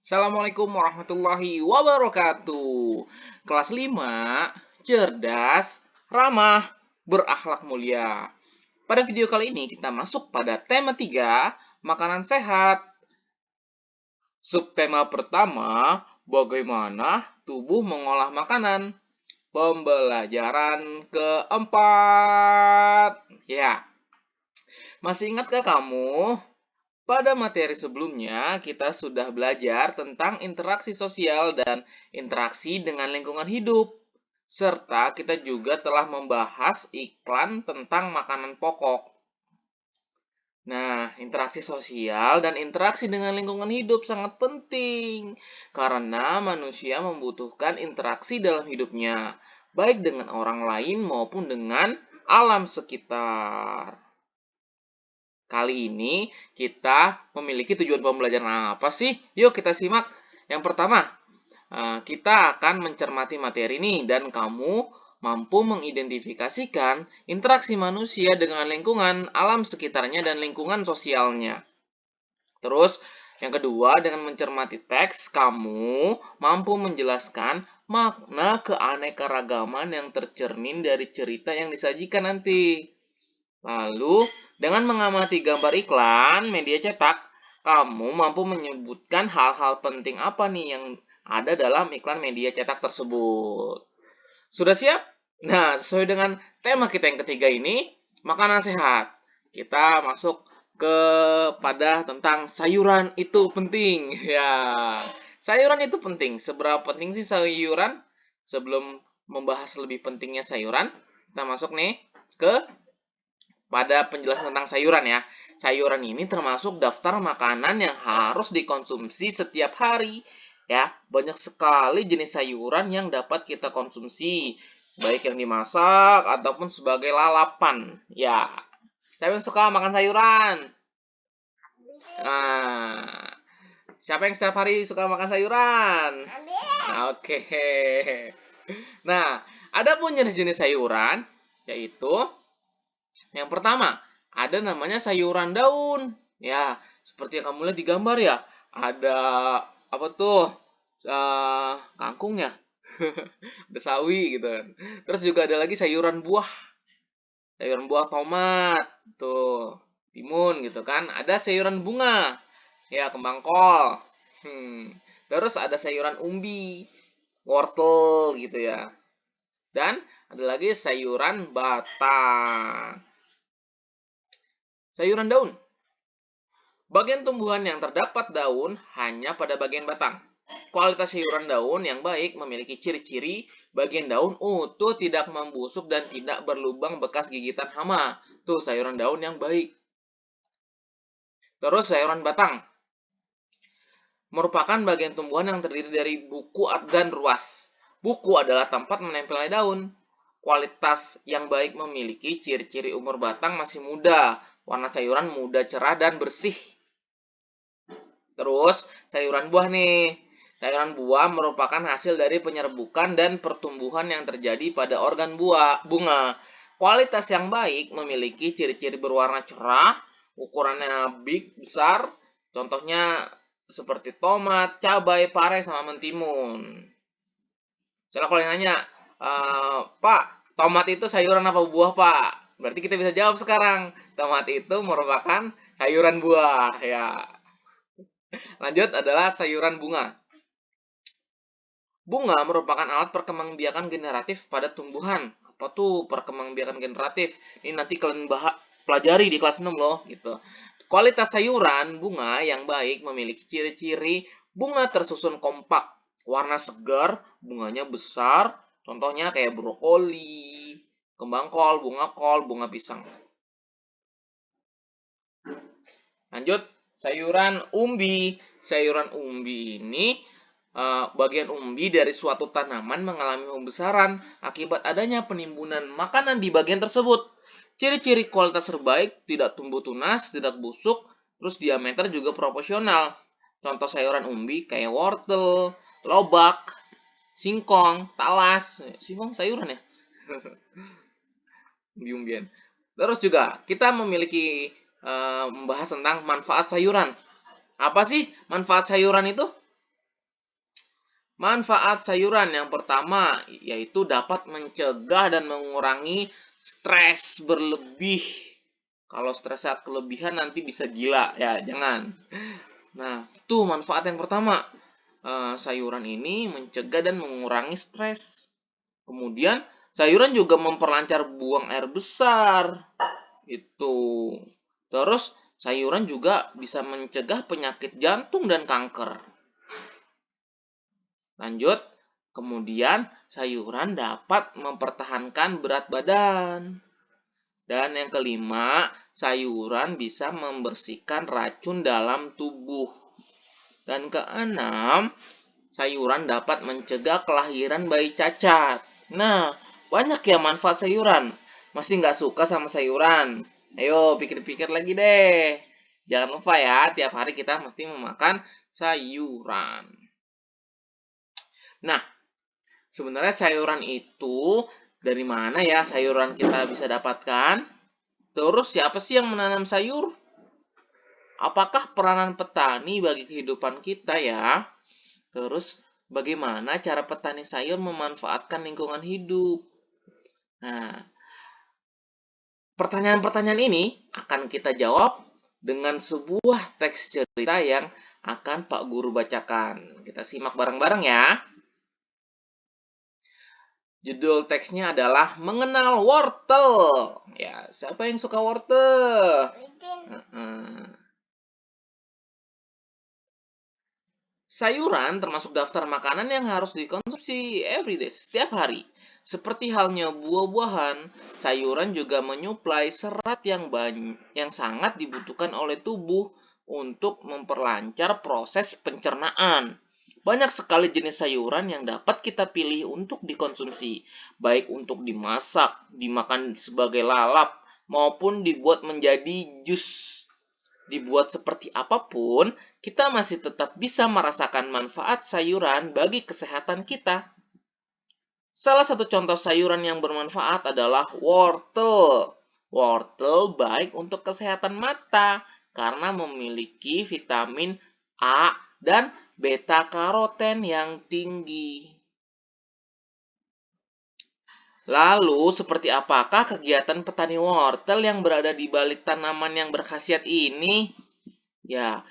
Assalamualaikum warahmatullahi wabarakatuh. Kelas 5, cerdas, ramah, berakhlak mulia. Pada video kali ini kita masuk pada tema 3, makanan sehat. Subtema pertama, bagaimana tubuh mengolah makanan. Pembelajaran keempat. Ya, masih ingatkah kamu? Pada materi sebelumnya, kita sudah belajar tentang interaksi sosial dan interaksi dengan lingkungan hidup. Serta kita juga telah membahas iklan tentang makanan pokok. Nah, interaksi sosial dan interaksi dengan lingkungan hidup sangat penting. Karena manusia membutuhkan interaksi dalam hidupnya. Baik dengan orang lain maupun dengan alam sekitar. Kali ini kita memiliki tujuan pembelajaran apa sih? Yuk kita simak. Yang pertama, kita akan mencermati materi ini dan kamu mampu mengidentifikasikan interaksi manusia dengan lingkungan, alam sekitarnya, dan lingkungan sosialnya. Terus, yang kedua, dengan mencermati teks, kamu mampu menjelaskan makna keanekaragaman yang tercermin dari cerita yang disajikan nanti. Lalu, dengan mengamati gambar iklan media cetak, kamu mampu menyebutkan hal-hal penting apa nih yang ada dalam iklan media cetak tersebut. Sudah siap? Nah, sesuai dengan tema kita yang ketiga ini, makanan sehat. Kita masuk kepada tentang sayuran itu penting. Ya, sayuran itu penting. Seberapa penting sih sayuran? Sebelum membahas lebih pentingnya sayuran, kita masuk nih ke pada penjelasan tentang sayuran ya. Sayuran ini termasuk daftar makanan yang harus dikonsumsi setiap hari. Ya, banyak sekali jenis sayuran yang dapat kita konsumsi, baik yang dimasak ataupun sebagai lalapan. Ya, siapa yang suka makan sayuran? Nah, siapa yang setiap hari suka makan sayuran? Oke. Nah, ada pun jenis-jenis sayuran, yaitu yang pertama, ada namanya sayuran daun. Ya, seperti yang kamu lihat di gambar ya. Ada apa tuh? Kangkung ya. Ada sawi gitu kan. Terus juga ada lagi sayuran buah. Sayuran buah tomat, tuh, timun gitu kan. Ada sayuran bunga. Ya, kembang kol. Terus ada sayuran umbi, wortel gitu ya. Dan ada lagi sayuran batang. Sayuran daun. Bagian tumbuhan yang terdapat daun hanya pada bagian batang. Kualitas sayuran daun yang baik memiliki ciri-ciri bagian daun utuh, tidak membusuk, dan tidak berlubang bekas gigitan hama. Tuh sayuran daun yang baik. Terus sayuran batang. Merupakan bagian tumbuhan yang terdiri dari buku dan ruas. Buku adalah tempat menempelnya daun. Kualitas yang baik memiliki ciri-ciri umur batang masih muda. Warna sayuran muda, cerah, dan bersih. Terus, sayuran buah nih. Sayuran buah merupakan hasil dari penyerbukan dan pertumbuhan yang terjadi pada organ bunga. Kualitas yang baik memiliki ciri-ciri berwarna cerah, ukurannya besar, contohnya seperti tomat, cabai, pare, sama mentimun. Misalnya kalau yang nanya, Pak, tomat itu sayuran apa buah, Pak? Berarti kita bisa jawab sekarang. Tomat itu merupakan sayuran buah, ya. Lanjut adalah sayuran bunga. Bunga merupakan alat perkembangbiakan generatif pada tumbuhan. Apa tuh perkembangbiakan generatif? Ini nanti kalian pelajari di kelas 6 loh, gitu. Kualitas sayuran bunga yang baik memiliki ciri-ciri bunga tersusun kompak, warna segar, bunganya besar, contohnya kayak brokoli, kembang kol, bunga pisang. Lanjut, sayuran umbi. Sayuran umbi ini bagian umbi dari suatu tanaman mengalami pembesaran akibat adanya penimbunan makanan di bagian tersebut. Ciri-ciri kualitas terbaik, tidak tumbuh tunas, tidak busuk, terus diameter juga proporsional. Contoh sayuran umbi kayak wortel, lobak, singkong, talas. Singkong sayuran ya? Umbi-umbian. Terus juga kita memiliki membahas tentang manfaat sayuran. Apa sih manfaat sayuran itu? Manfaat sayuran yang pertama yaitu dapat mencegah dan mengurangi stres berlebih. Kalau stresnya kelebihan nanti bisa gila, ya jangan. Nah, itu manfaat yang pertama. Sayuran ini mencegah dan mengurangi stres. Kemudian, sayuran juga memperlancar buang air besar. Itu. Terus, sayuran juga bisa mencegah penyakit jantung dan kanker. Lanjut, kemudian sayuran dapat mempertahankan berat badan. Dan yang kelima, sayuran bisa membersihkan racun dalam tubuh. Dan keenam, sayuran dapat mencegah kelahiran bayi cacat. Nah, banyak ya manfaat sayuran. Masih nggak suka sama sayuran? Ayo pikir-pikir lagi deh. Jangan lupa ya, tiap hari kita mesti memakan sayuran. Nah, sebenarnya sayuran itu dari mana ya sayuran kita bisa dapatkan? Terus siapa sih yang menanam sayur? Apakah peranan petani bagi kehidupan kita ya? Terus bagaimana cara petani sayur memanfaatkan lingkungan hidup? Nah, pertanyaan-pertanyaan ini akan kita jawab dengan sebuah teks cerita yang akan Pak Guru bacakan. Kita simak bareng-bareng ya. Judul teksnya adalah Mengenal Wortel. Ya, siapa yang suka wortel? Sayuran termasuk daftar makanan yang harus dikonsumsi everyday, setiap hari. Seperti halnya buah-buahan, sayuran juga menyuplai serat yang sangat dibutuhkan oleh tubuh untuk memperlancar proses pencernaan. Banyak sekali jenis sayuran yang dapat kita pilih untuk dikonsumsi, baik untuk dimasak, dimakan sebagai lalap, maupun dibuat menjadi jus. Dibuat seperti apapun, kita masih tetap bisa merasakan manfaat sayuran bagi kesehatan kita. Salah satu contoh sayuran yang bermanfaat adalah wortel. Wortel baik untuk kesehatan mata karena memiliki vitamin A dan beta karoten yang tinggi. Lalu, seperti apakah kegiatan petani wortel yang berada di balik tanaman yang berkhasiat ini? Ya,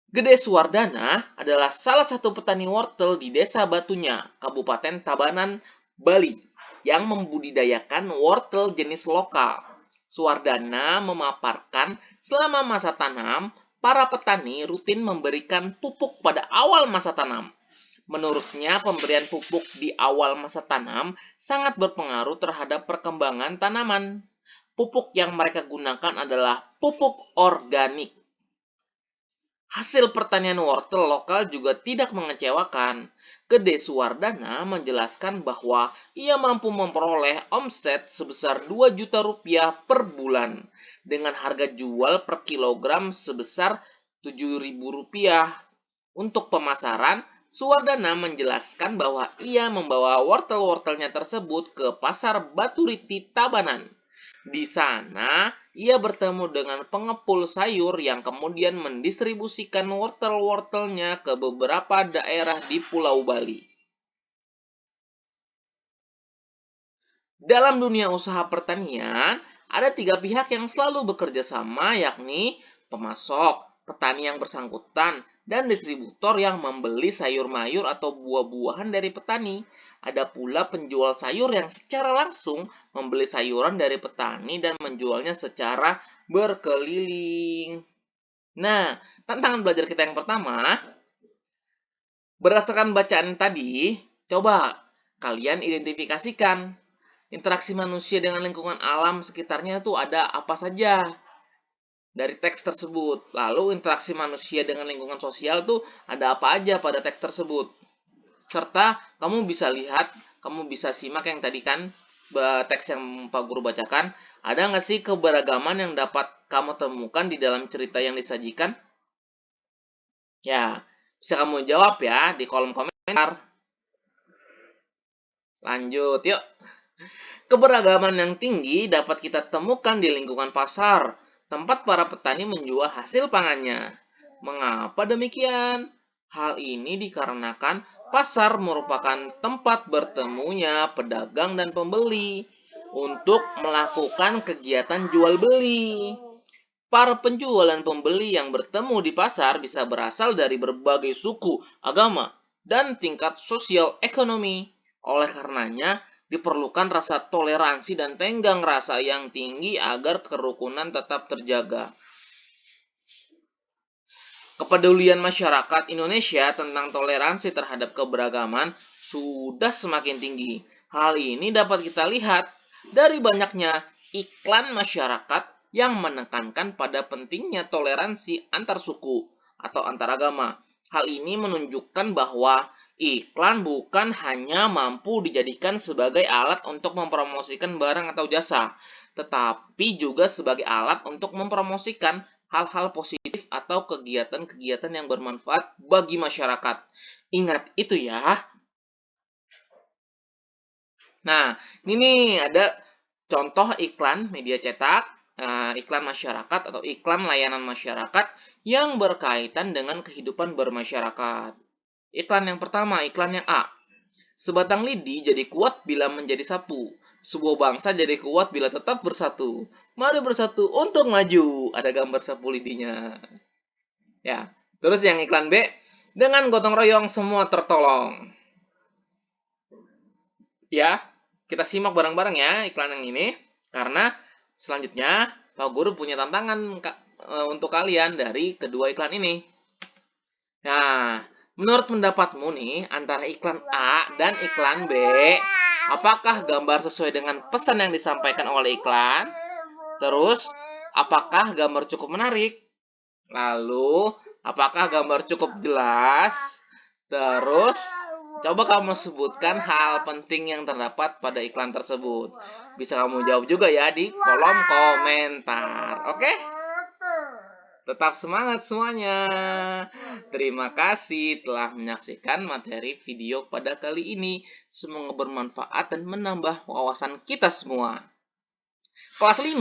Gede Suwardana adalah salah satu petani wortel di Desa Batunya, Kabupaten Tabanan, Bali, yang membudidayakan wortel jenis lokal. Suwardana memaparkan selama masa tanam, para petani rutin memberikan pupuk pada awal masa tanam. Menurutnya, pemberian pupuk di awal masa tanam sangat berpengaruh terhadap perkembangan tanaman. Pupuk yang mereka gunakan adalah pupuk organik. Hasil pertanian wortel lokal juga tidak mengecewakan. Gede Suwardana menjelaskan bahwa ia mampu memperoleh omset sebesar 2 juta rupiah per bulan dengan harga jual per kilogram sebesar 7.000 rupiah. Untuk pemasaran, Suwardana menjelaskan bahwa ia membawa wortel-wortelnya tersebut ke pasar Baturiti Tabanan. Di sana, ia bertemu dengan pengepul sayur yang kemudian mendistribusikan wortel-wortelnya ke beberapa daerah di Pulau Bali. Dalam dunia usaha pertanian, ada 3 pihak yang selalu bekerja sama, yakni pemasok, petani yang bersangkutan, dan distributor yang membeli sayur mayur atau buah-buahan dari petani. Ada pula penjual sayur yang secara langsung membeli sayuran dari petani dan menjualnya secara berkeliling. Nah, tantangan belajar kita yang pertama, berdasarkan bacaan tadi, coba kalian identifikasikan interaksi manusia dengan lingkungan alam sekitarnya itu ada apa saja dari teks tersebut. Lalu interaksi manusia dengan lingkungan sosial tuh ada apa aja pada teks tersebut. Serta kamu bisa lihat, kamu bisa simak yang tadi kan teks yang Pak Guru bacakan. Ada nggak sih keberagaman yang dapat kamu temukan di dalam cerita yang disajikan? Ya, bisa kamu jawab ya di kolom komentar. Lanjut, yuk. Keberagaman yang tinggi dapat kita temukan di lingkungan pasar, tempat para petani menjual hasil pangannya. Mengapa demikian? Hal ini dikarenakan Pasar merupakan tempat bertemunya pedagang dan pembeli untuk melakukan kegiatan jual beli. Para penjual dan pembeli yang bertemu di pasar bisa berasal dari berbagai suku, agama, dan tingkat sosial ekonomi. Oleh karenanya, diperlukan rasa toleransi dan tenggang rasa yang tinggi agar kerukunan tetap terjaga. Kepedulian masyarakat Indonesia tentang toleransi terhadap keberagaman sudah semakin tinggi. Hal ini dapat kita lihat dari banyaknya iklan masyarakat yang menekankan pada pentingnya toleransi antar suku atau antar agama. Hal ini menunjukkan bahwa iklan bukan hanya mampu dijadikan sebagai alat untuk mempromosikan barang atau jasa, tetapi juga sebagai alat untuk mempromosikan hal-hal positif atau kegiatan-kegiatan yang bermanfaat bagi masyarakat. Ingat itu ya. Nah, ini nih ada contoh iklan media cetak, iklan masyarakat atau iklan layanan masyarakat yang berkaitan dengan kehidupan bermasyarakat. Iklan yang pertama, iklan yang A. Sebatang lidi jadi kuat bila menjadi sapu. Sebuah bangsa jadi kuat bila tetap bersatu. Mari bersatu untuk maju. Ada gambar sapu lidinya. Ya. Terus yang iklan B, dengan gotong royong semua tertolong. Ya, kita simak bareng-bareng ya iklan yang ini. Karena selanjutnya Pak Guru punya tantangan untuk kalian dari kedua iklan ini. Nah, menurut pendapatmu nih, antara iklan A dan iklan B, apakah gambar sesuai dengan pesan yang disampaikan oleh iklan? Terus, apakah gambar cukup menarik? Lalu, apakah gambar cukup jelas? Terus, coba kamu sebutkan hal penting yang terdapat pada iklan tersebut. Bisa kamu jawab juga ya di kolom komentar. Oke? Tetap semangat semuanya. Terima kasih telah menyaksikan materi video pada kali ini. Semoga bermanfaat dan menambah wawasan kita semua. Kelas 5,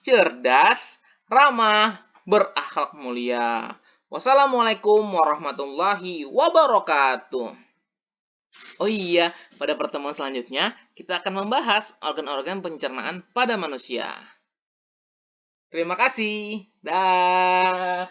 cerdas, ramah, berakhlak mulia. Wassalamualaikum warahmatullahi wabarakatuh. Oh iya, pada pertemuan selanjutnya kita akan membahas organ-organ pencernaan pada manusia. Terima kasih. Dah.